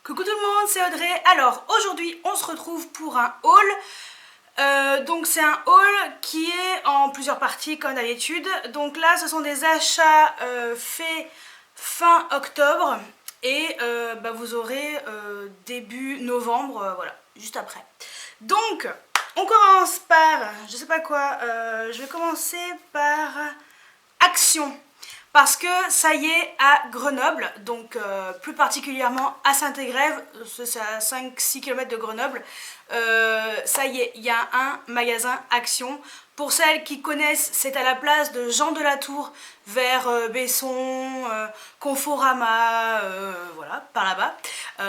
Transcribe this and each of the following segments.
Coucou tout le monde, c'est Audrey. Alors aujourd'hui on se retrouve pour un haul. Donc c'est un haul qui est en plusieurs parties comme d'habitude. Donc là ce sont des achats faits fin octobre et vous aurez début novembre, voilà, juste après. Donc on commence par, je sais pas quoi, je vais commencer par Action. Parce que ça y est, à Grenoble, donc plus particulièrement à Saint-Égrève, c'est à 5-6 km de Grenoble, ça y est, il y a un magasin Action. Pour celles qui connaissent, c'est à la place de Jean de la Tour, vers Besson, Conforama, voilà, par là-bas.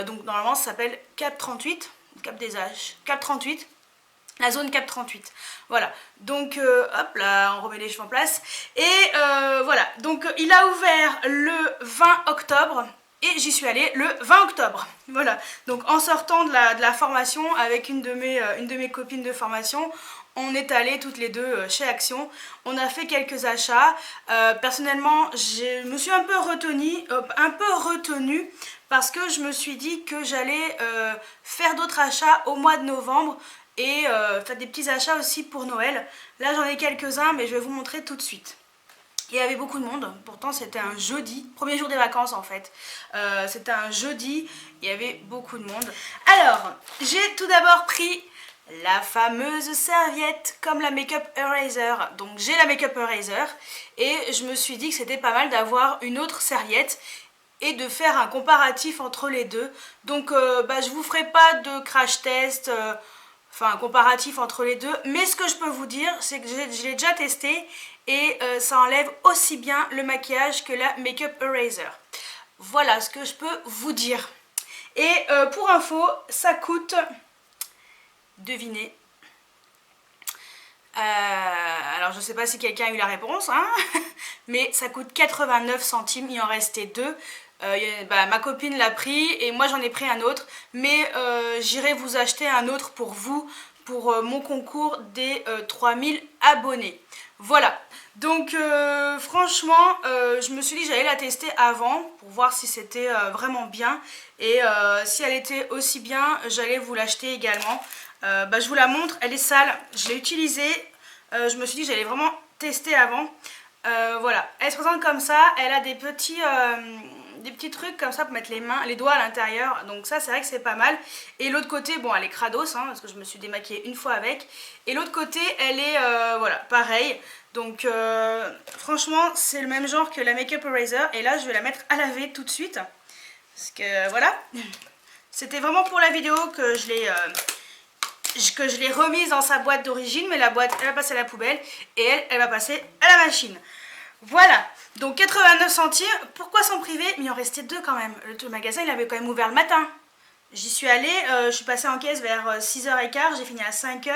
Donc normalement ça s'appelle Cap 38, Cap des Âges, Cap 38. La zone Cap 38. Voilà. Donc, hop là, on remet les cheveux en place. Et voilà. Donc, il a ouvert le 20 octobre. Et j'y suis allée le 20 octobre. Voilà. Donc, en sortant de la formation, avec une de mes copines de formation, on est allées toutes les deux chez Action. On a fait quelques achats. Personnellement, je me suis un peu retenue parce que je me suis dit que j'allais faire d'autres achats au mois de novembre. Et faire des petits achats aussi pour Noël. Là j'en ai quelques-uns mais je vais vous montrer tout de suite. Il y avait beaucoup de monde, pourtant c'était un jeudi, premier jour des vacances en fait. C'était un jeudi, il y avait beaucoup de monde. Alors, j'ai tout d'abord pris la fameuse serviette comme la Make-up Eraser. Donc j'ai la Make-up Eraser et je me suis dit que c'était pas mal d'avoir une autre serviette et de faire un comparatif entre les deux. Donc je vous ferai pas de crash test, enfin un comparatif entre les deux, mais ce que je peux vous dire c'est que je l'ai déjà testé et ça enlève aussi bien le maquillage que la Make-up Eraser. Voilà ce que je peux vous dire. Et pour info, ça coûte, devinez, alors je sais pas si quelqu'un a eu la réponse, hein, mais ça coûte 89 centimes, il en restait deux. Ma copine l'a pris et moi j'en ai pris un autre, mais j'irai vous acheter un autre pour vous, pour mon concours des 3000 abonnés. Voilà, donc franchement je me suis dit que j'allais la tester avant pour voir si c'était vraiment bien et si elle était aussi bien j'allais vous l'acheter également. Je vous la montre, elle est sale, je l'ai utilisée, je me suis dit que j'allais vraiment tester avant. Voilà, elle se présente comme ça, elle a des petits trucs comme ça pour mettre les doigts à l'intérieur, donc ça c'est vrai que c'est pas mal. Et l'autre côté, bon elle est crados, hein, parce que je me suis démaquillée une fois avec, et l'autre côté elle est, voilà, pareil. Donc franchement c'est le même genre que la Make-up Eraser, et là je vais la mettre à laver tout de suite, parce que voilà, c'était vraiment pour la vidéo que je l'ai remise dans sa boîte d'origine, mais la boîte elle va passer à la poubelle et elle va passer à la machine. Voilà, donc 89 centimes, pourquoi s'en priver? Mais il en restait deux quand même. Le magasin il avait quand même ouvert le matin. J'y suis allée, je suis passée en caisse vers 6h15, j'ai fini à 5h.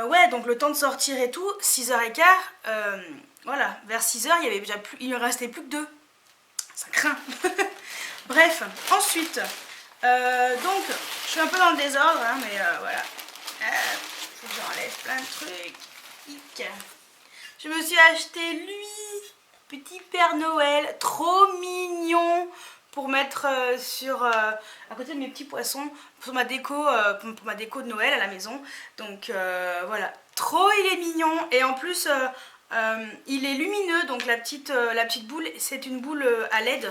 Ouais, donc le temps de sortir et tout, 6h15, voilà, vers 6h il ne restait plus que deux. Ça craint. Bref, ensuite, donc je suis un peu dans le désordre, hein, mais voilà. Faut que j'enlève plein de trucs. Je me suis acheté lui, petit Père Noël, trop mignon, pour mettre à côté de mes petits poissons, pour ma déco de Noël à la maison. Donc voilà, trop il est mignon, et en plus il est lumineux, donc la petite boule, c'est une boule à LED.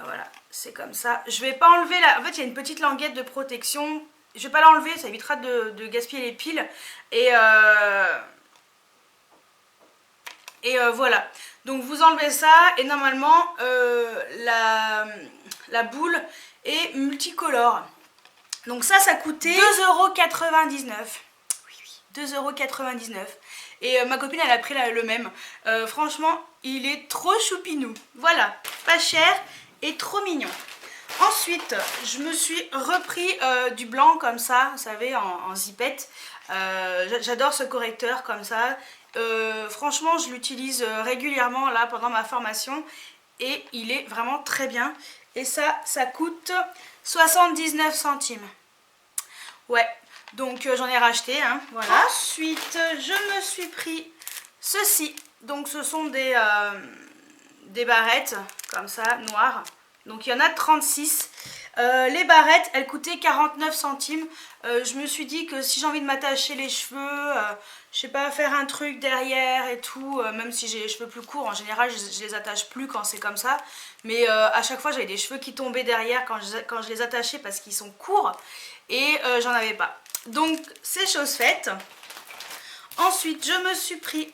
Voilà, c'est comme ça. Je vais pas enlever en fait il y a une petite languette de protection. Je vais pas l'enlever, ça évitera de gaspiller les piles. Et voilà. Donc vous enlevez ça et normalement la boule est multicolore. Donc ça coûtait 2,99 €. Oui, 2,99 €. Et ma copine elle a pris le même. Franchement il est trop choupinou. Voilà, pas cher et trop mignon. Ensuite je me suis repris du blanc comme ça, vous savez, en zipette. J'adore ce correcteur comme ça. Franchement je l'utilise régulièrement là pendant ma formation et il est vraiment très bien. Et ça coûte 79 centimes. Ouais, donc j'en ai racheté, hein, voilà. Ensuite je me suis pris ceci. Donc ce sont des barrettes comme ça, noires. Donc il y en a 36. Les barrettes, elles coûtaient 49 centimes. Je me suis dit que si j'ai envie de m'attacher les cheveux, je sais pas, faire un truc derrière et tout, même si j'ai les cheveux plus courts, en général je les attache plus quand c'est comme ça. Mais à chaque fois j'avais des cheveux qui tombaient derrière quand je les attachais parce qu'ils sont courts et j'en avais pas. Donc c'est chose faite. Ensuite je me suis pris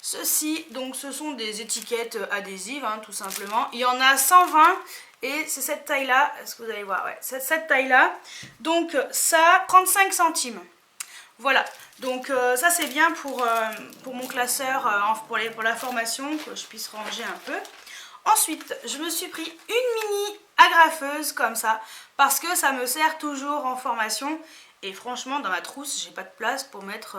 ceci, donc ce sont des étiquettes adhésives hein, tout simplement. Il y en a 120 et c'est cette taille là, est-ce que vous allez voir, ouais, c'est cette taille là. Donc ça, 35 centimes. Voilà, donc ça c'est bien pour mon classeur, pour la formation, que je puisse ranger un peu. Ensuite, je me suis pris une mini agrafeuse comme ça, parce que ça me sert toujours en formation. Et franchement, dans ma trousse, j'ai pas de place pour mettre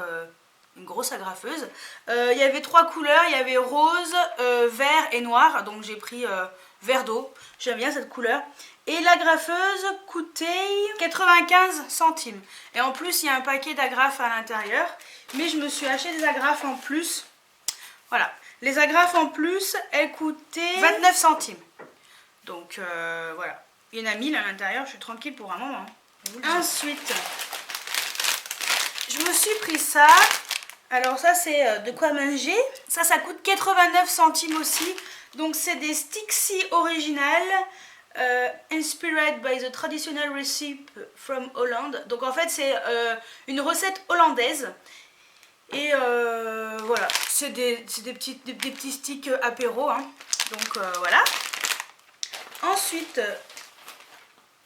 une grosse agrafeuse. Il y avait 3 couleurs, il y avait rose, vert et noir, donc j'ai pris vert d'eau. J'aime bien cette couleur. Et l'agrafeuse coûtait 95 centimes. Et en plus, il y a un paquet d'agrafes à l'intérieur. Mais je me suis acheté des agrafes en plus. Voilà. Les agrafes en plus, elles coûtaient 29 centimes. Donc voilà. Il y en a 1000 à l'intérieur. Je suis tranquille pour un moment. Ensuite, je me suis pris ça. Alors ça, c'est de quoi manger. Ça coûte 89 centimes aussi. Donc c'est des Stixi originales. Inspired by the traditional recipe from Holland. Donc en fait c'est une recette hollandaise. Et voilà, c'est des petits sticks apéro hein. Donc voilà. Ensuite,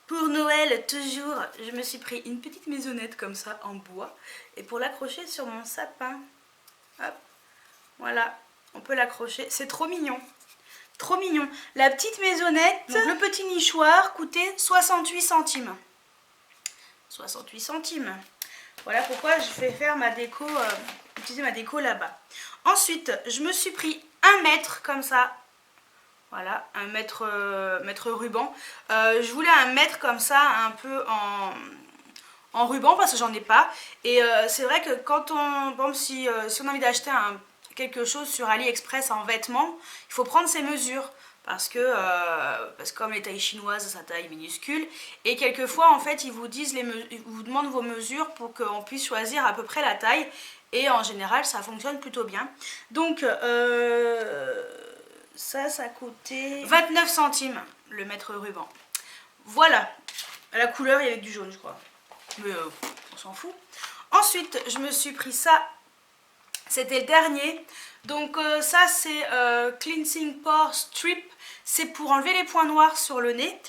pour Noël toujours, je me suis pris une petite maisonnette comme ça en bois. Et pour l'accrocher sur mon sapin, hop, voilà, on peut l'accrocher. C'est trop mignon. Trop mignon. La petite maisonnette, donc le petit nichoir coûtait 68 centimes. 68 centimes. Voilà pourquoi je vais faire ma déco, utiliser ma déco là-bas. Ensuite, je me suis pris 1 mètre comme ça. Voilà, 1 mètre, mètre ruban. Je voulais 1 mètre comme ça, un peu en ruban parce que j'en ai pas. Et c'est vrai que quand on, bon, si on a envie d'acheter quelque chose sur AliExpress en vêtements, il faut prendre ses mesures parce que comme les tailles chinoises, sa taille minuscule, et quelquefois en fait ils vous disent ils vous demandent vos mesures pour qu'on puisse choisir à peu près la taille, et en général ça fonctionne plutôt bien. Donc ça coûtait 29 centimes le mètre ruban. Voilà, la couleur il y avait du jaune je crois, mais on s'en fout. Ensuite je me suis pris ça. C'était le dernier. Donc ça c'est Cleansing Pore Strip. C'est pour enlever les points noirs sur le nez.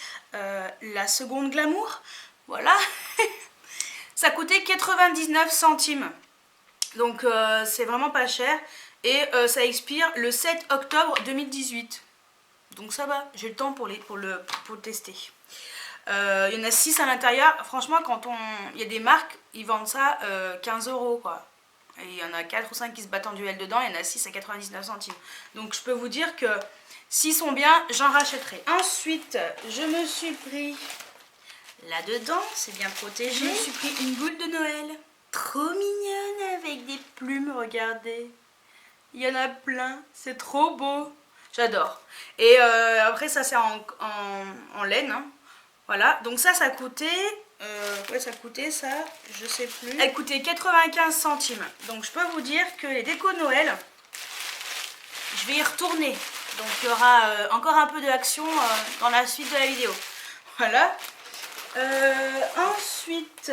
La seconde glamour. Voilà. Ça coûtait 99 centimes. Donc c'est vraiment pas cher. Et ça expire le 7 octobre 2018. Donc ça va. J'ai le temps pour le tester. Il y en a 6 à l'intérieur. Franchement, il y a des marques, ils vendent ça 15 € quoi. Et il y en a 4 ou 5 qui se battent en duel dedans, il y en a 6 à 99 centimes. Donc je peux vous dire que s'ils sont bien, j'en rachèterai. Ensuite, je me suis pris là-dedans, c'est bien protégé. Je me suis pris une boule de Noël. Trop mignonne avec des plumes, regardez. Il y en a plein, c'est trop beau. J'adore. Et après ça c'est en laine. Hein. Voilà, donc ça coûtait... ouais, ça coûtait ça, je sais plus. Elle coûtait 95 centimes. Donc je peux vous dire que les décos de Noël, je vais y retourner. Donc il y aura encore un peu d'action dans la suite de la vidéo. Voilà. Ensuite,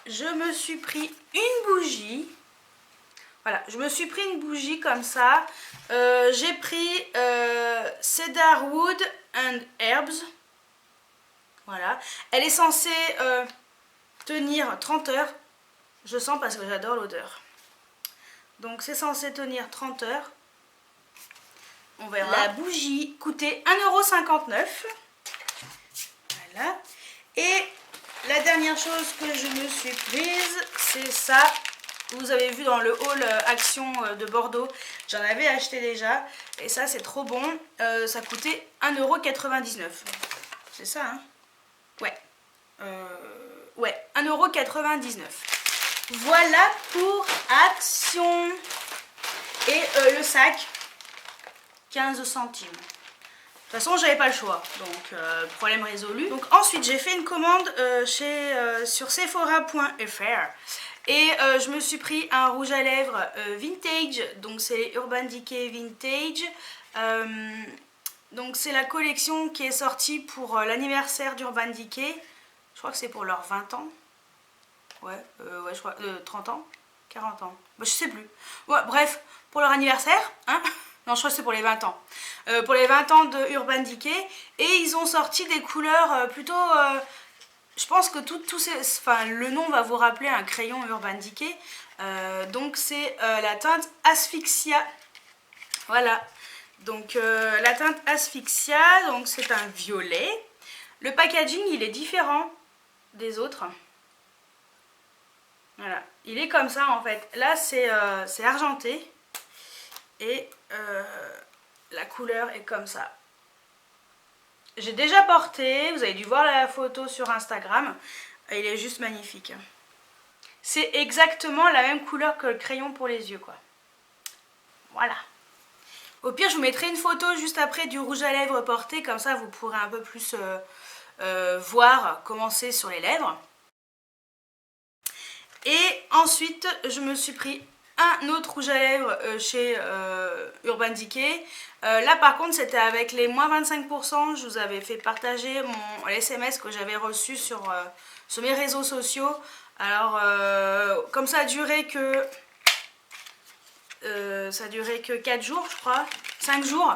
je me suis pris une bougie. Voilà, je me suis pris une bougie comme ça. J'ai pris Cedar Wood and Herbs. Voilà, elle est censée tenir 30 heures. Je sens parce que j'adore l'odeur. Donc c'est censé tenir 30 heures. On verra. La bougie coûtait 1,59 €. Voilà. Et la dernière chose que je me suis prise, c'est ça. Vous avez vu dans le haul Action de Bordeaux, j'en avais acheté déjà. Et ça c'est trop bon. Ça coûtait 1,99 €. C'est ça hein. Ouais. Ouais, 1,99 €. Voilà pour Action. Et le sac, 15 centimes. toute façon, j'avais pas le choix, donc problème résolu. Donc ensuite, j'ai fait une commande sur Sephora.fr et je me suis pris un rouge à lèvres vintage, donc c'est les Urban Decay Vintage. Donc c'est la collection qui est sortie pour l'anniversaire d'Urban Decay. Je crois que c'est pour leurs 20 ans. Ouais, je crois 30 ans, 40 ans. Bah, je sais plus. Ouais, bref, pour leur anniversaire, hein. Non, je crois que c'est pour les 20 ans. Pour les 20 ans de Urban Decay. Et ils ont sorti des couleurs plutôt... je pense que le nom va vous rappeler un crayon Urban Decay. Donc c'est la teinte Asphyxia. Voilà. Donc la teinte Asphyxia, donc c'est un violet. Le packaging, il est différent des autres. Voilà. Il est comme ça en fait. Là, c'est argenté. Et la couleur est comme ça. J'ai déjà porté, vous avez dû voir la photo sur Instagram. Il est juste magnifique. C'est exactement la même couleur que le crayon pour les yeux, quoi. Voilà. Au pire, je vous mettrai une photo juste après du rouge à lèvres porté. Comme ça, vous pourrez un peu plus voir comment c'est sur les lèvres. Et ensuite, je me suis pris un autre rouge à lèvres chez Urban Decay. Là par contre c'était avec les moins 25%. Je vous avais fait partager mon SMS que j'avais reçu sur mes réseaux sociaux. Alors comme ça a duré que 4 jours je crois, 5 jours.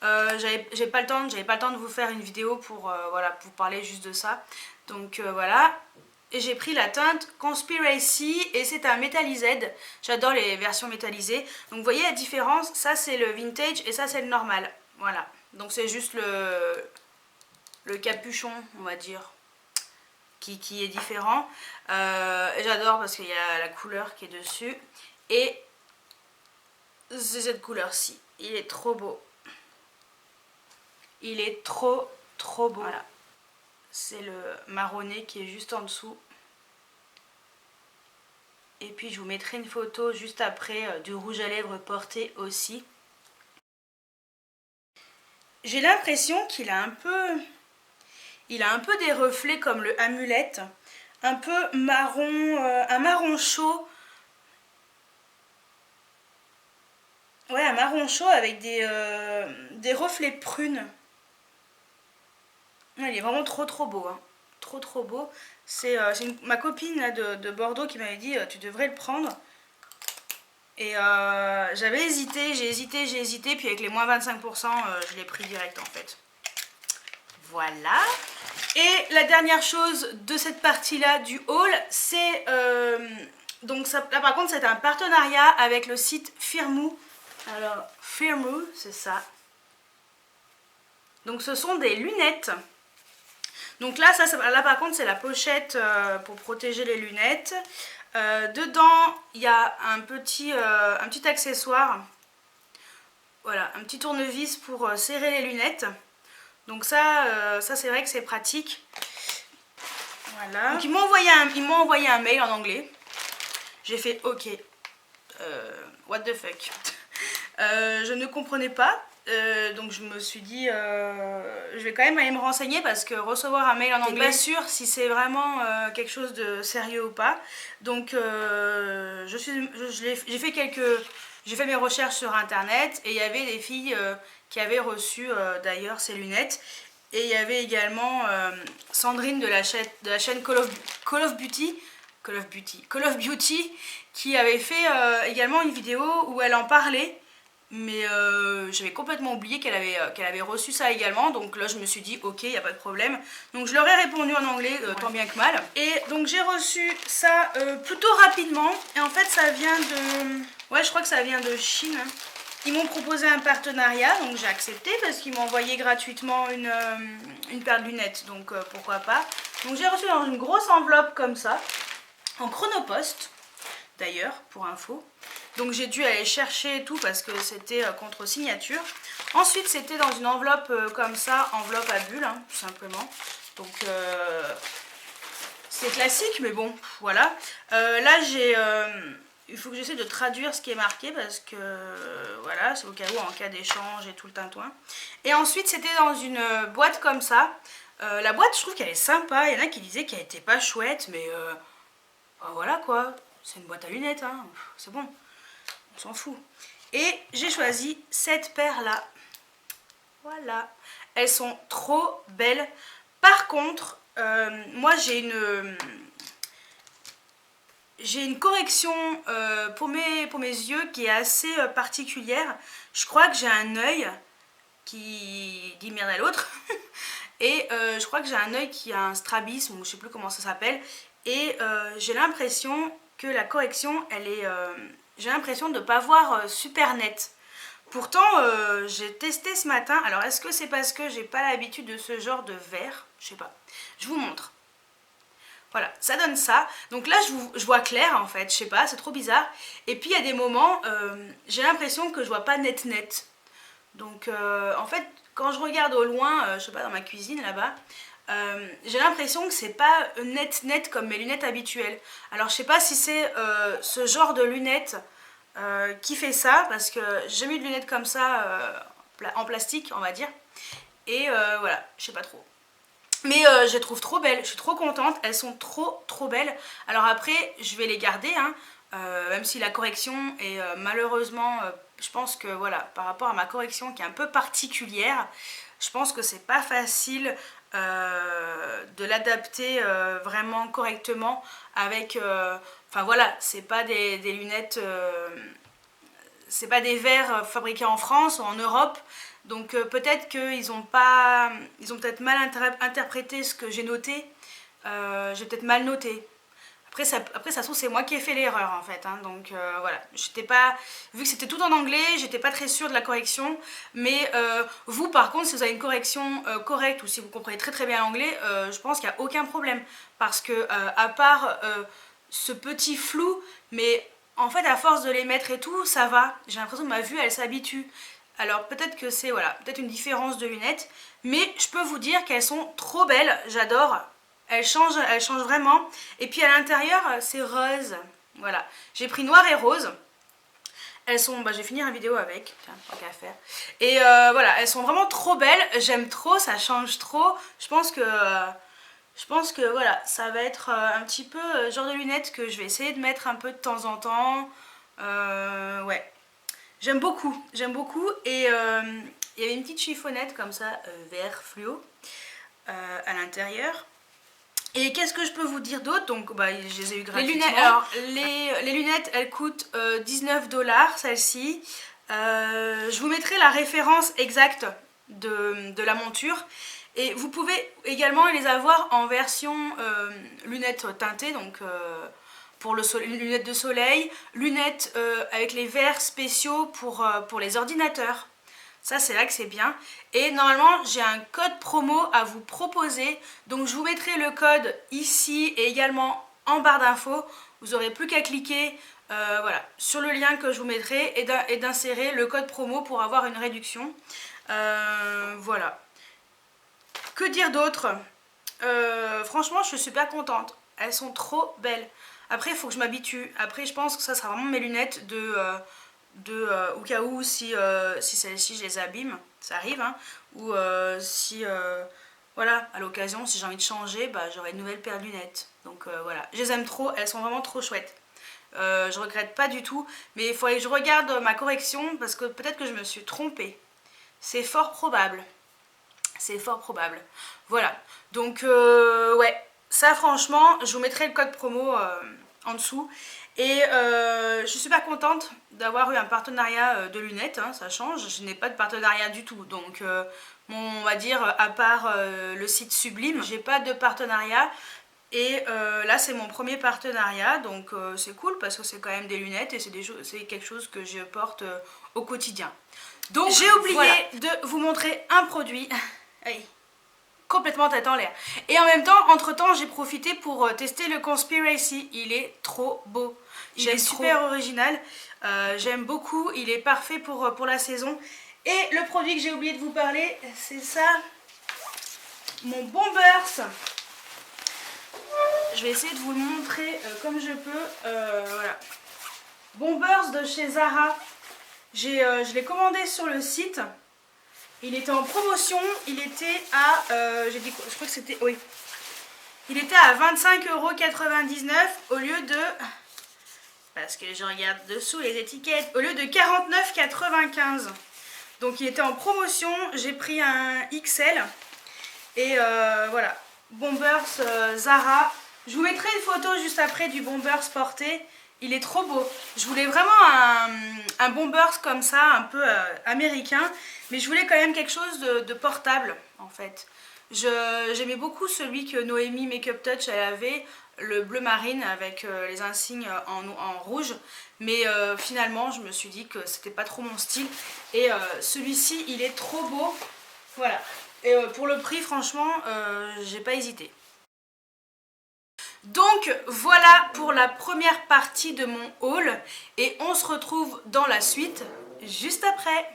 J'avais pas le temps de vous faire une vidéo pour pour parler juste de ça. Donc voilà. Et j'ai pris la teinte Conspiracy et c'est un métallisé. J'adore les versions métallisées. Donc vous voyez la différence, ça c'est le vintage et ça c'est le normal. Voilà. Donc c'est juste le capuchon, on va dire, qui est différent. J'adore parce qu'il y a la couleur qui est dessus. Et c'est cette couleur-ci. Il est trop beau. Il est trop beau. Voilà. C'est le marronné qui est juste en dessous. Et puis je vous mettrai une photo juste après du rouge à lèvres porté aussi. J'ai l'impression qu'il a un peu des reflets comme le amulette. Un peu marron, un marron chaud. Ouais, un marron chaud avec des reflets prunes. Ouais, il est vraiment trop beau, hein. Trop beau. C'est ma copine là, de Bordeaux qui m'avait dit tu devrais le prendre. Et j'avais hésité, j'ai hésité, puis avec les moins 25%, je l'ai pris direct en fait. Voilà. Et la dernière chose de cette partie-là du haul, c'est... donc ça, là par contre c'est un partenariat avec le site Firmoo. Alors Firmoo, c'est ça. Donc ce sont des lunettes. Donc là, là par contre c'est la pochette pour protéger les lunettes. Dedans il y a un petit accessoire. Voilà, un petit tournevis pour serrer les lunettes. Donc ça c'est vrai que c'est pratique. Voilà. Donc ils m'ont envoyé un mail en anglais. J'ai fait ok. What the fuck. Je ne comprenais pas. Donc je me suis dit je vais quand même aller me renseigner parce que recevoir un mail en anglais, pas sûr si c'est vraiment quelque chose de sérieux ou pas. Donc j'ai fait mes recherches sur internet et il y avait des filles qui avaient reçu d'ailleurs ces lunettes. Et il y avait également Sandrine de la chaîne Call of Beauty qui avait fait également une vidéo où elle en parlait. Mais j'avais complètement oublié qu'elle avait reçu ça également. Donc là je me suis dit ok, il n'y a pas de problème. Donc je leur ai répondu en anglais tant bien que mal. Et donc j'ai reçu ça plutôt rapidement. Et en fait ça vient de... Ouais, je crois que ça vient de Chine. Ils m'ont proposé un partenariat, donc j'ai accepté parce qu'ils m'ont envoyé gratuitement une paire de lunettes. Donc pourquoi pas. Donc j'ai reçu dans une grosse enveloppe comme ça, en chronopost d'ailleurs, pour info. Donc j'ai dû aller chercher tout parce que c'était contre signature. Ensuite c'était dans une enveloppe comme ça, enveloppe à bulles, hein, tout simplement. Donc c'est classique mais bon, voilà. Là j'ai il faut que j'essaie de traduire ce qui est marqué parce que voilà, c'est au cas où en cas d'échange et tout le tintouin. Et ensuite c'était dans une boîte comme ça. La boîte je trouve qu'elle est sympa, il y en a qui disaient qu'elle était pas chouette mais ben voilà quoi, c'est une boîte à lunettes hein, c'est bon, on s'en fout. Et j'ai choisi cette paire là, voilà, elles sont trop belles. Par contre, moi j'ai une correction pour mes yeux qui est assez particulière. Je crois que j'ai un œil qui dit merde à l'autre. Et je crois que j'ai un œil qui a un strabisme, ou je sais plus comment ça s'appelle. Et j'ai l'impression que la correction, elle est... j'ai l'impression de ne pas voir super net. Pourtant, j'ai testé ce matin. Alors, est-ce que c'est parce que j'ai pas l'habitude de ce genre de verre? Je sais pas. Je vous montre. Voilà, ça donne ça. Donc là, je vois clair en fait, je sais pas, c'est trop bizarre. Et puis il y a des moments, j'ai l'impression que je vois pas net. Donc en fait, quand je regarde au loin, je sais pas, dans ma cuisine là-bas, j'ai l'impression que c'est pas net comme mes lunettes habituelles. Alors je sais pas si c'est ce genre de lunettes qui fait ça, parce que j'ai jamais eu de lunettes comme ça en plastique, on va dire. Et voilà, je sais pas trop. Mais je les trouve trop belles, je suis trop contente, elles sont trop belles. Alors après, je vais les garder, hein, même si la correction est malheureusement, je pense que voilà, par rapport à ma correction qui est un peu particulière, je pense que c'est pas facile de l'adapter vraiment correctement avec... Enfin voilà, c'est pas des lunettes... c'est pas des verres fabriqués en France ou en Europe. Donc peut-être qu'ils ont pas, ils ont peut-être mal interprété ce que j'ai noté. J'ai peut-être mal noté. Après ça se trouve c'est moi qui ai fait l'erreur en fait. Hein. Donc voilà, j'étais pas, vu que c'était tout en anglais, j'étais pas très sûre de la correction. Mais vous par contre, si vous avez une correction correcte ou si vous comprenez très bien l'anglais, je pense qu'il n'y a aucun problème. Parce que à part ce petit flou, mais en fait à force de les mettre et tout, ça va. J'ai l'impression que ma vue elle s'habitue. Alors peut-être que c'est voilà, peut-être une différence de lunettes, mais je peux vous dire qu'elles sont trop belles, j'adore. Elles changent vraiment. Et puis à l'intérieur, c'est rose. Voilà, j'ai pris noir et rose. Elles sont, bah, je vais finir la vidéo avec, tiens, tant qu'à faire. Et voilà, elles sont vraiment trop belles, j'aime trop, ça change trop. Je pense que voilà, ça va être un petit peu genre de lunettes que je vais essayer de mettre un peu de temps en temps. Ouais. J'aime beaucoup. Et il y avait une petite chiffonnette comme ça, vert fluo, à l'intérieur. Et qu'est-ce que je peux vous dire d'autre? Donc bah, je les ai eu gratuitement. Les lunettes, elles coûtent 19$, celles-ci. Je vous mettrai la référence exacte de la monture. Et vous pouvez également les avoir en version lunettes teintées, donc... pour lunettes de soleil, lunettes avec les verres spéciaux pour les ordinateurs. Ça c'est là que c'est bien. Et normalement j'ai un code promo à vous proposer. Donc je vous mettrai le code ici et également en barre d'infos. Vous n'aurez plus qu'à cliquer voilà, sur le lien que je vous mettrai et d'insérer le code promo pour avoir une réduction. Voilà. Que dire d'autre? Franchement je suis super contente. Elles sont trop belles. Après, il faut que je m'habitue. Après, je pense que ça sera vraiment mes lunettes au cas où, si celles-ci, je les abîme, ça arrive, hein, ou si, voilà, à l'occasion, si j'ai envie de changer, bah, j'aurai une nouvelle paire de lunettes. Donc voilà, je les aime trop, elles sont vraiment trop chouettes. Je regrette pas du tout, mais il faudrait que je regarde ma correction, parce que peut-être que je me suis trompée. C'est fort probable. C'est fort probable. Voilà, donc ouais. Ça franchement, je vous mettrai le code promo en dessous. Et je suis super contente d'avoir eu un partenariat de lunettes, hein, ça change. Je n'ai pas de partenariat du tout. Donc on va dire, à part le site Sublime, j'ai pas de partenariat. Et là c'est mon premier partenariat, donc c'est cool parce que c'est quand même des lunettes et c'est quelque chose que je porte au quotidien. Donc j'ai oublié voilà, de vous montrer un produit. Allez. Complètement tête en l'air. Et en même temps, entre temps, j'ai profité pour tester le Conspiracy. Il est trop beau. Il est super original. J'aime beaucoup. Il est parfait pour la saison. Et le produit que j'ai oublié de vous parler, c'est ça. Mon Bombers. Je vais essayer de vous le montrer comme je peux. Voilà. Bombers de chez Zara. Je l'ai commandé sur le site. Il était en promotion. Il était à... j'ai dit quoi? Je crois que c'était... Oui. Il était à 25,99 € au lieu de... Parce que je regarde dessous les étiquettes. Au lieu de 49,95 €. Donc il était en promotion. J'ai pris un XL. Et voilà. Bombers Zara. Je vous mettrai une photo juste après du Bombers porté. Il est trop beau. Je voulais vraiment un Bombers comme ça, un peu américain. Mais je voulais quand même quelque chose de portable, en fait. J'aimais beaucoup celui que Noémie Makeup Touch elle avait, le bleu marine avec les insignes en rouge. Mais finalement, je me suis dit que c'était pas trop mon style. Et celui-ci, il est trop beau. Voilà. Et pour le prix, franchement, j'ai pas hésité. Donc voilà pour la première partie de mon haul et on se retrouve dans la suite juste après.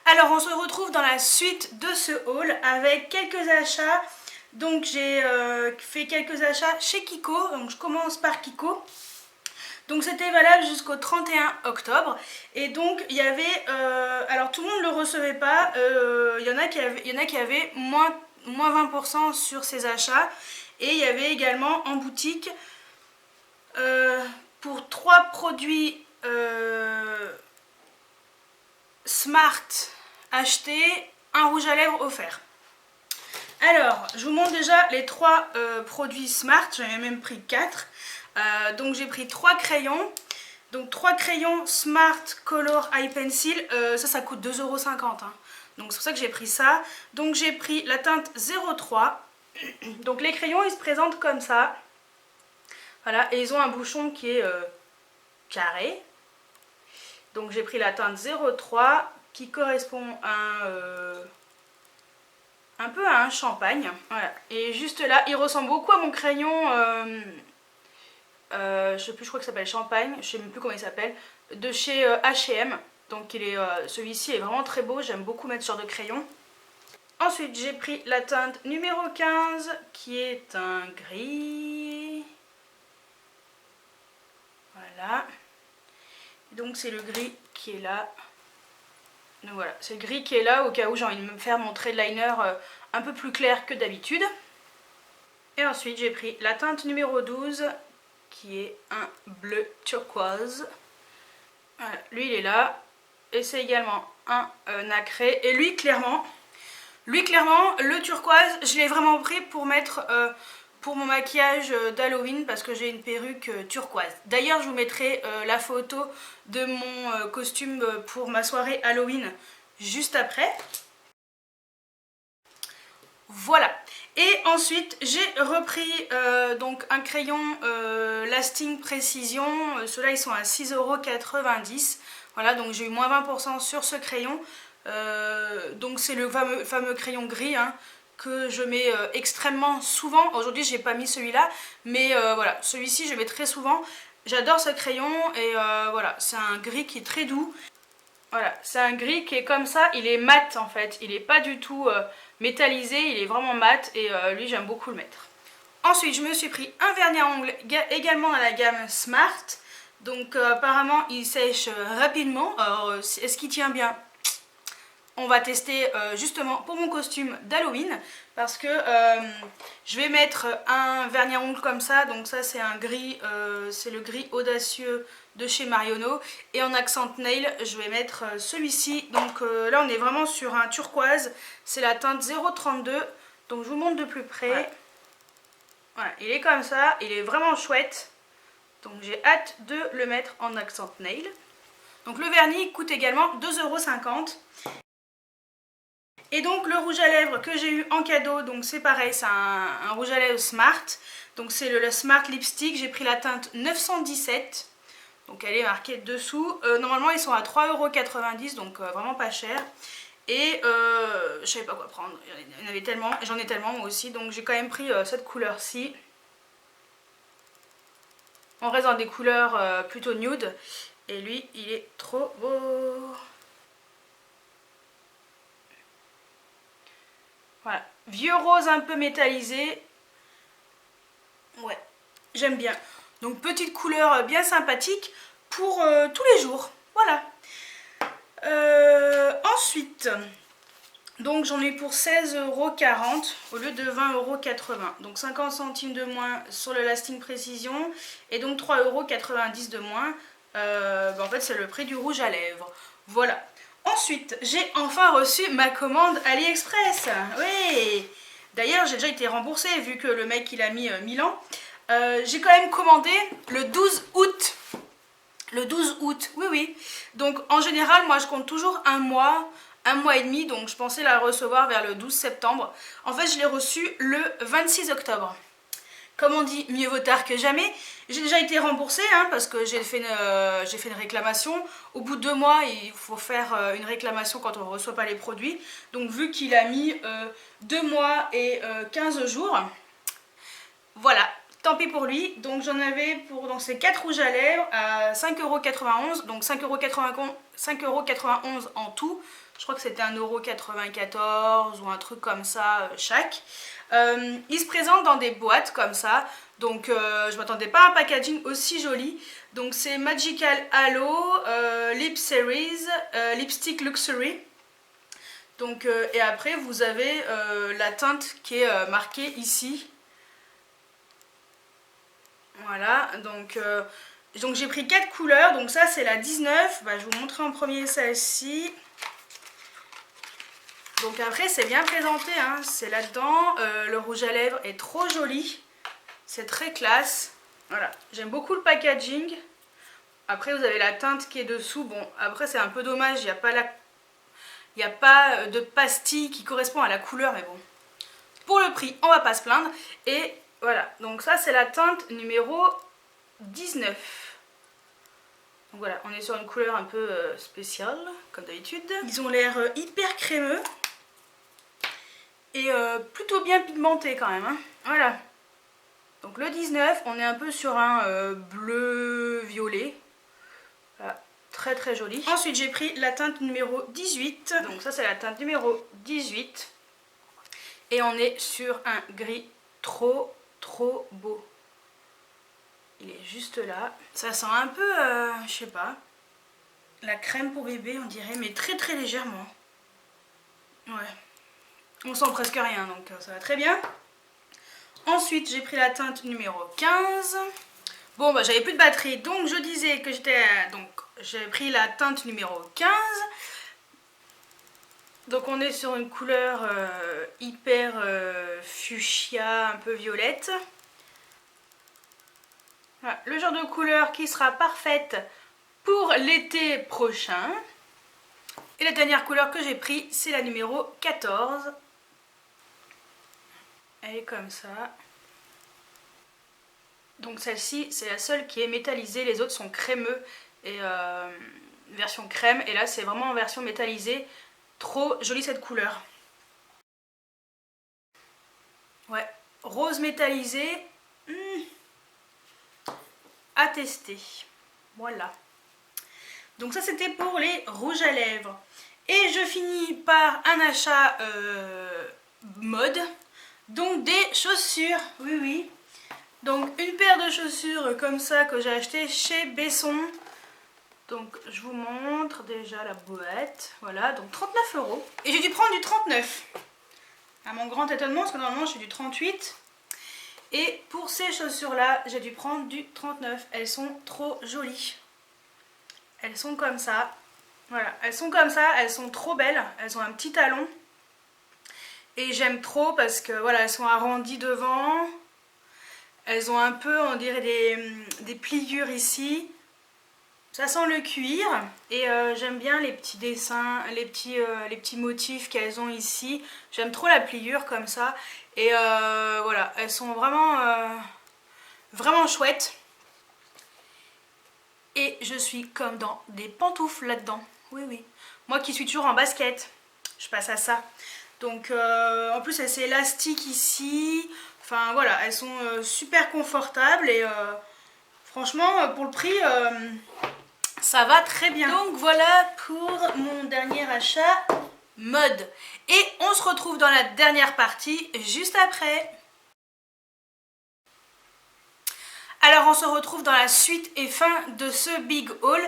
Alors on se retrouve dans la suite de ce haul avec quelques achats. Donc j'ai fait quelques achats chez Kiko, donc je commence par Kiko. Donc c'était valable jusqu'au 31 octobre et donc il y avait, alors tout le monde ne le recevait pas, il y en a qui avaient moins 20% sur ces achats et il y avait également en boutique pour 3 produits Smart achetés, un rouge à lèvres offert. Alors je vous montre déjà les 3 produits Smart, j'en ai même pris 4. Donc j'ai pris 3 crayons. Donc 3 crayons Smart Color Eye Pencil, ça coûte 2,50 €. Hein. Donc c'est pour ça que j'ai pris ça. Donc j'ai pris la teinte 03. Donc les crayons ils se présentent comme ça. Voilà, et ils ont un bouchon qui est carré. Donc j'ai pris la teinte 03 qui correspond à un peu à un champagne. Voilà. Et juste là, il ressemble beaucoup à mon crayon, je sais plus, je crois que ça s'appelle Champagne, je sais même plus comment il s'appelle, de chez H&M. Donc celui-ci est vraiment très beau, j'aime beaucoup mettre ce genre de crayon. Ensuite j'ai pris la teinte numéro 15 qui est un gris. Voilà. Donc c'est le gris qui est là. Donc voilà, c'est le gris qui est là au cas où j'ai envie de me faire mon trait de liner un peu plus clair que d'habitude. Et ensuite j'ai pris la teinte numéro 12 qui est un bleu turquoise. Voilà, lui il est là. Et c'est également un nacré. Et lui clairement, le turquoise, je l'ai vraiment pris pour mettre pour mon maquillage d'Halloween parce que j'ai une perruque turquoise. D'ailleurs je vous mettrai la photo de mon costume pour ma soirée Halloween juste après. Voilà. Et ensuite j'ai repris donc un crayon Lasting Précision. Ceux-là ils sont à 6,90 €. Voilà, donc j'ai eu moins 20% sur ce crayon. Donc c'est le fameux crayon gris hein, que je mets extrêmement souvent. Aujourd'hui j'ai pas mis celui-là, mais voilà, celui-ci je mets très souvent. J'adore ce crayon et voilà, c'est un gris qui est très doux. Voilà, c'est un gris qui est comme ça, il est mat en fait, il est pas du tout métallisé, il est vraiment mat et lui j'aime beaucoup le mettre. Ensuite je me suis pris un vernis à ongles également dans la gamme Smart. Donc apparemment il sèche rapidement. Alors est-ce qu'il tient bien? On va tester justement pour mon costume d'Halloween parce que je vais mettre un vernis à ongles comme ça. Donc ça c'est un gris, c'est le gris audacieux de chez Marionneau. Et en accent nail je vais mettre celui-ci. Donc là on est vraiment sur un turquoise. C'est la teinte 032. Donc je vous montre de plus près. Ouais. Voilà, il est comme ça, il est vraiment chouette. Donc j'ai hâte de le mettre en accent nail. Donc le vernis coûte également 2,50 €. Et donc le rouge à lèvres que j'ai eu en cadeau, donc c'est pareil, c'est un rouge à lèvres Smart. Donc c'est le Smart Lipstick, j'ai pris la teinte 917. Donc elle est marquée dessous. Normalement ils sont à 3,90 €, donc vraiment pas cher. Et je savais pas quoi prendre, il y en avait tellement, j'en ai tellement moi aussi. Donc j'ai quand même pris cette couleur-ci. On reste dans des couleurs plutôt nude. Et lui, il est trop beau. Voilà. Vieux rose un peu métallisé. Ouais, j'aime bien. Donc petite couleur bien sympathique pour tous les jours. Voilà. Ensuite, donc j'en ai pour 16,40 € au lieu de 20,80 €. Donc 50 centimes de moins sur le Lasting Précision et donc 3,90 € de moins. En fait c'est le prix du rouge à lèvres. Voilà. Ensuite, j'ai enfin reçu ma commande AliExpress. Oui. D'ailleurs, j'ai déjà été remboursée vu que le mec il a mis 1000 ans. J'ai quand même commandé le 12 août. Le 12 août, oui, oui. Donc en général, moi je compte toujours un mois et demi. Donc je pensais la recevoir vers le 12 septembre. En fait, je l'ai reçu le 26 octobre. Comme on dit, mieux vaut tard que jamais. J'ai déjà été remboursée hein, parce que j'ai fait une réclamation. Au bout de 2 mois, il faut faire une réclamation quand on ne reçoit pas les produits. Donc vu qu'il a mis 2 mois et 15 jours, voilà, tant pis pour lui. Donc j'en avais pour ces 4 rouges à lèvres à 5,91 €. Donc 5,91 € en tout. Je crois que c'était 1,94 € ou un truc comme ça chaque. Il se présente dans des boîtes comme ça. Donc je m'attendais pas à un packaging aussi joli. Donc c'est Magical Halo Lip Series Lipstick Luxury. Donc et après vous avez la teinte qui est marquée ici. Voilà, donc j'ai pris 4 couleurs. Donc ça c'est la 19. Je vais vous montrer en premier celle-ci. Donc après c'est bien présenté, hein. C'est là-dedans. Le rouge à lèvres est trop joli. C'est très classe. Voilà, j'aime beaucoup le packaging. Après vous avez la teinte qui est dessous. Bon, après c'est un peu dommage, il n'y a pas de pastille qui correspond à la couleur. Mais bon, pour le prix, on va pas se plaindre. Et voilà, donc ça c'est la teinte numéro 19. Donc voilà, on est sur une couleur un peu spéciale, comme d'habitude. Ils ont l'air hyper crémeux. Et plutôt bien pigmenté quand même, hein. Voilà. Donc le 19, on est un peu sur un bleu-violet. Voilà, très très joli. Ensuite j'ai pris la teinte numéro 18. Donc ça c'est la teinte numéro 18. Et on est sur un gris trop beau. Il est juste là. Ça sent un peu, je sais pas, la crème pour bébé on dirait, mais très très légèrement. Ouais. On sent presque rien, donc ça va très bien. Ensuite, j'ai pris la teinte numéro 15. Bon, j'avais plus de batterie, donc je disais que j'ai pris la teinte numéro 15. Donc on est sur une couleur hyper fuchsia, un peu violette. Voilà, le genre de couleur qui sera parfaite pour l'été prochain. Et la dernière couleur que j'ai pris, c'est la numéro 14. Elle est comme ça. Donc celle-ci, c'est la seule qui est métallisée. Les autres sont crémeux et version crème. Et là, c'est vraiment en version métallisée. Trop jolie cette couleur. Ouais, rose métallisé. À tester. Voilà. Donc ça, c'était pour les rouges à lèvres. Et je finis par un achat mode. Donc des chaussures, oui oui. Donc une paire de chaussures comme ça que j'ai acheté chez Besson. Donc je vous montre déjà la boîte. Voilà, donc 39 €. Et j'ai dû prendre du 39. À mon grand étonnement, parce que normalement j'ai du 38. Et pour ces chaussures là, j'ai dû prendre du 39. Elles sont trop jolies. Elles sont comme ça. Voilà, elles sont comme ça, elles sont trop belles. Elles ont un petit talon. Et j'aime trop parce que voilà, elles sont arrondies devant. Elles ont un peu, on dirait des pliures ici. Ça sent le cuir. Et j'aime bien les petits dessins, les petits motifs qu'elles ont ici. J'aime trop la pliure comme ça. Et voilà, elles sont vraiment chouettes. Et je suis comme dans des pantoufles là-dedans. Oui, oui. Moi qui suis toujours en basket, je passe à ça. Donc en plus c'est élastique ici. Enfin voilà, elles sont super confortables et franchement pour le prix ça va très bien. Donc voilà pour mon dernier achat mode. Et on se retrouve dans la dernière partie juste après. Alors on se retrouve dans la suite et fin de ce big haul.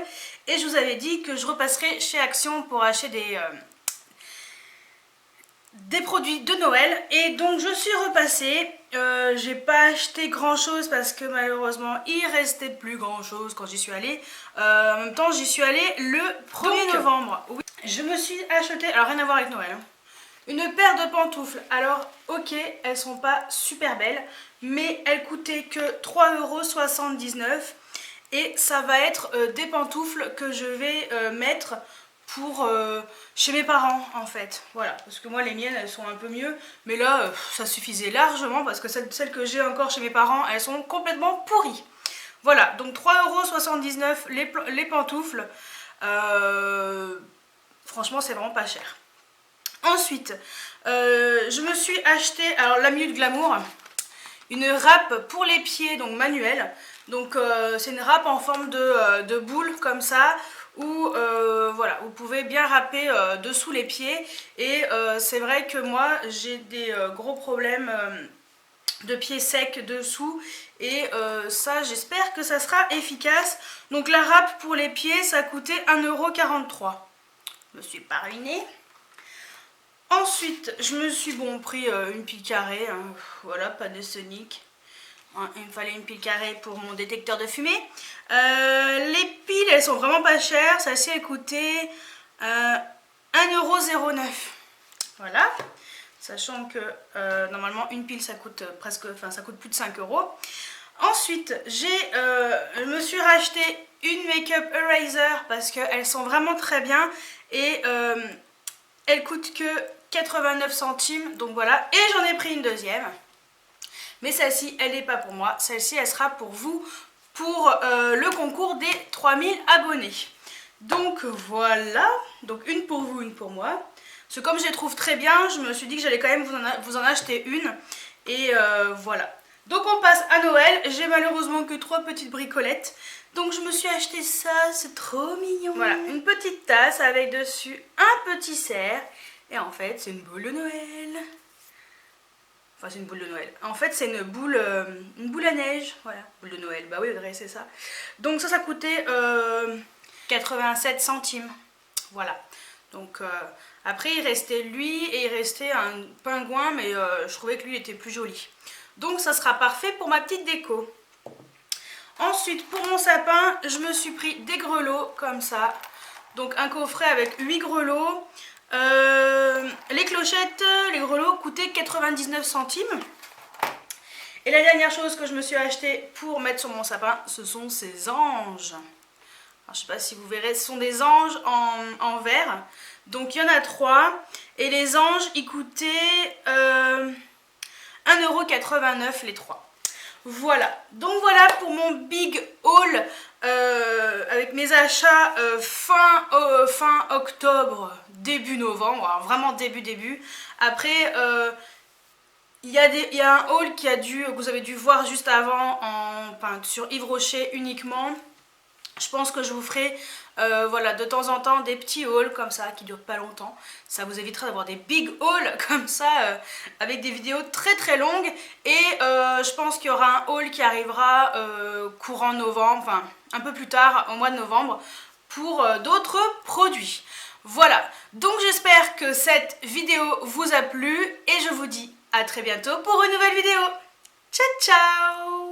Et je vous avais dit que je repasserai chez Action pour acheter des produits de Noël. Et donc je suis repassée. J'ai pas acheté grand chose parce que malheureusement il restait plus grand chose quand j'y suis allée. En même temps j'y suis allée le 1er novembre. Oui. Je me suis acheté, alors rien à voir avec Noël, hein, une paire de pantoufles. Alors ok, elles sont pas super belles, mais elles coûtaient que 3,79 € et ça va être des pantoufles que je vais mettre pour chez mes parents en fait. Voilà, parce que moi les miennes elles sont un peu mieux, mais là ça suffisait largement parce que celles que j'ai encore chez mes parents elles sont complètement pourries. Voilà, donc 3,79 € les pantoufles. Franchement c'est vraiment pas cher. Ensuite, je me suis acheté, alors la Minute Glamour, une râpe pour les pieds, donc manuelle. Donc c'est une râpe en forme de boule comme ça, où voilà, vous pouvez bien râper dessous les pieds. Et c'est vrai que moi j'ai des gros problèmes de pieds secs dessous. Et ça j'espère que ça sera efficace. Donc la râpe pour les pieds ça coûtait 1,43 €. Je me suis pas ruinée. Ensuite, je me suis pris une pile carrée, hein, voilà, pas de Sonic. Hein, il me fallait une pile carrée pour mon détecteur de fumée. Les piles, elles sont vraiment pas chères. Celle-ci, elle coûtait 1,09 €. Voilà, sachant que normalement une pile ça coûte ça coûte plus de 5 €. Ensuite, je me suis racheté une make-up eraser parce qu'elles sont vraiment très bien et elles coûtent que 89 centimes, donc voilà. Et j'en ai pris une deuxième. Mais celle-ci, elle n'est pas pour moi. Celle-ci, elle sera pour vous, pour le concours des 3000 abonnés. Donc voilà. Donc une pour vous, une pour moi. Parce que comme je les trouve très bien, je me suis dit que j'allais quand même vous en acheter une. Et voilà. Donc on passe à Noël. J'ai malheureusement que 3 petites bricolettes. Donc je me suis acheté ça, c'est trop mignon. Voilà, une petite tasse avec dessus un petit cerf. Et en fait, c'est une boule de Noël. Enfin, c'est une boule de Noël. En fait, c'est une boule à neige. Voilà, boule de Noël. Bah oui, Audrey, c'est ça. Donc ça coûtait 87 centimes. Voilà. Donc après, il restait lui et il restait un pingouin, mais je trouvais que lui était plus joli. Donc ça sera parfait pour ma petite déco. Ensuite, pour mon sapin, je me suis pris des grelots comme ça. Donc un coffret avec 8 grelots. Les clochettes, les grelots coûtaient 99 centimes. Et la dernière chose que je me suis acheté pour mettre sur mon sapin, ce sont ces anges. Alors, je sais pas si vous verrez, ce sont des anges en verre. Donc il y en a 3. Et les anges, ils coûtaient 1,89 € les 3. Voilà, donc voilà pour mon big haul avec mes achats fin octobre, début novembre, alors vraiment début. Après, il y a un haul que vous avez dû voir juste avant sur Yves Rocher uniquement. Je pense que je vous ferai voilà, de temps en temps des petits hauls comme ça qui durent pas longtemps. Ça vous évitera d'avoir des big hauls comme ça avec des vidéos très longues. Et je pense qu'il y aura un haul qui arrivera courant novembre, enfin un peu plus tard au mois de novembre pour d'autres produits. Voilà, donc j'espère que cette vidéo vous a plu et je vous dis à très bientôt pour une nouvelle vidéo. Ciao ciao!